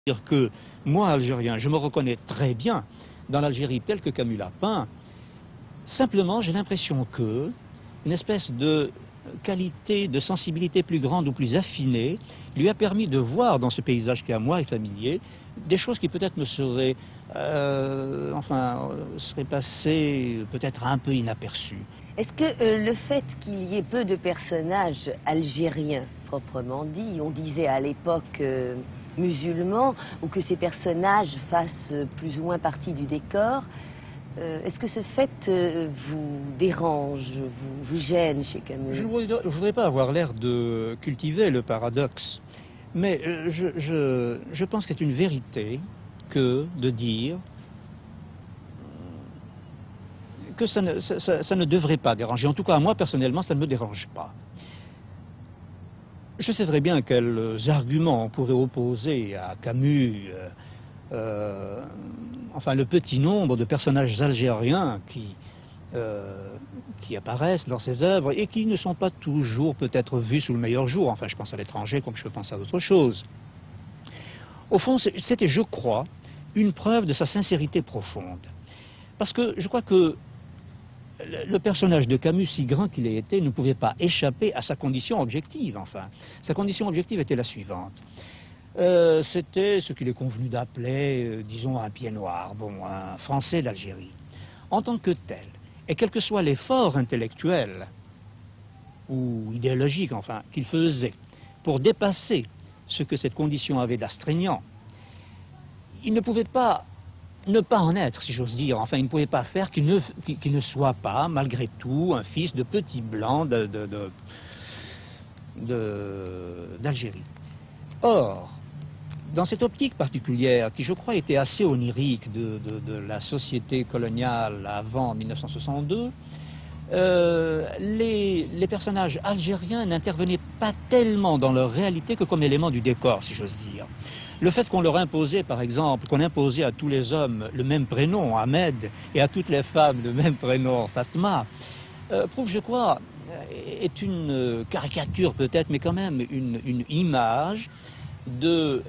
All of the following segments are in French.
Dire que moi, Algérien, je me reconnais très bien dans l'Algérie telle que Camus l'a peint. Simplement, j'ai l'impression que une espèce de qualité, de sensibilité plus grande ou plus affinée lui a permis de voir dans ce paysage qui à moi est familier des choses qui peut-être me seraient, seraient passées peut-être un peu inaperçues. Est-ce que le fait qu'il y ait peu de personnages algériens, proprement dit, on disait à l'époque musulmans, ou que ces personnages fassent plus ou moins partie du décor, est-ce que ce fait vous dérange, vous gêne chez Camus? Je ne voudrais pas avoir l'air de cultiver le paradoxe, mais je pense que c'est une vérité que de dire que ça ne devrait pas déranger. En tout cas, moi, personnellement, ça ne me dérange pas. Je sais très bien quels arguments on pourrait opposer à Camus, le petit nombre de personnages algériens qui apparaissent dans ses œuvres et qui ne sont pas toujours peut-être vus sous le meilleur jour. Enfin, je pense à l'étranger comme je peux penser à d'autres choses. Au fond, c'était, je crois, une preuve de sa sincérité profonde. Parce que je crois que le personnage de Camus, si grand qu'il ait été, ne pouvait pas échapper à sa condition objective, enfin. Sa condition objective était la suivante. C'était ce qu'il est convenu d'appeler, disons, un pied noir, un Français d'Algérie. En tant que tel, et quel que soit l'effort intellectuel ou idéologique, enfin, qu'il faisait pour dépasser ce que cette condition avait d'astreignant, il ne pouvait pas ne pas en être, si j'ose dire. Enfin, il ne pouvait pas faire qu'il ne soit pas, malgré tout, un fils de petit blanc d'Algérie. Or, dans cette optique particulière, qui je crois était assez onirique de la société coloniale avant 1962, les personnages algériens n'intervenaient pas tellement dans leur réalité que comme élément du décor, si j'ose dire. Le fait qu'on leur imposait, par exemple, qu'on imposait à tous les hommes le même prénom, Ahmed, et à toutes les femmes le même prénom, Fatma, prouve, je crois, est une caricature peut-être, mais quand même une image de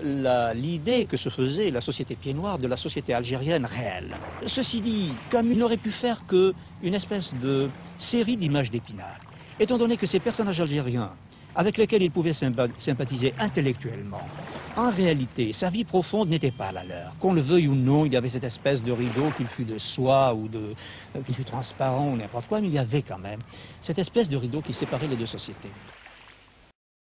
l'idée que se faisait la société pied noir de la société algérienne réelle. Ceci dit, Camus n'aurait pu faire qu'une espèce de série d'images d'Épinal. Étant donné que ces personnages algériens, avec lesquels il pouvait sympathiser intellectuellement, en réalité, sa vie profonde n'était pas la leur. Qu'on le veuille ou non, il y avait cette espèce de rideau, qu'il fût de soie ou qu'il fût transparent ou n'importe quoi, mais il y avait quand même cette espèce de rideau qui séparait les deux sociétés.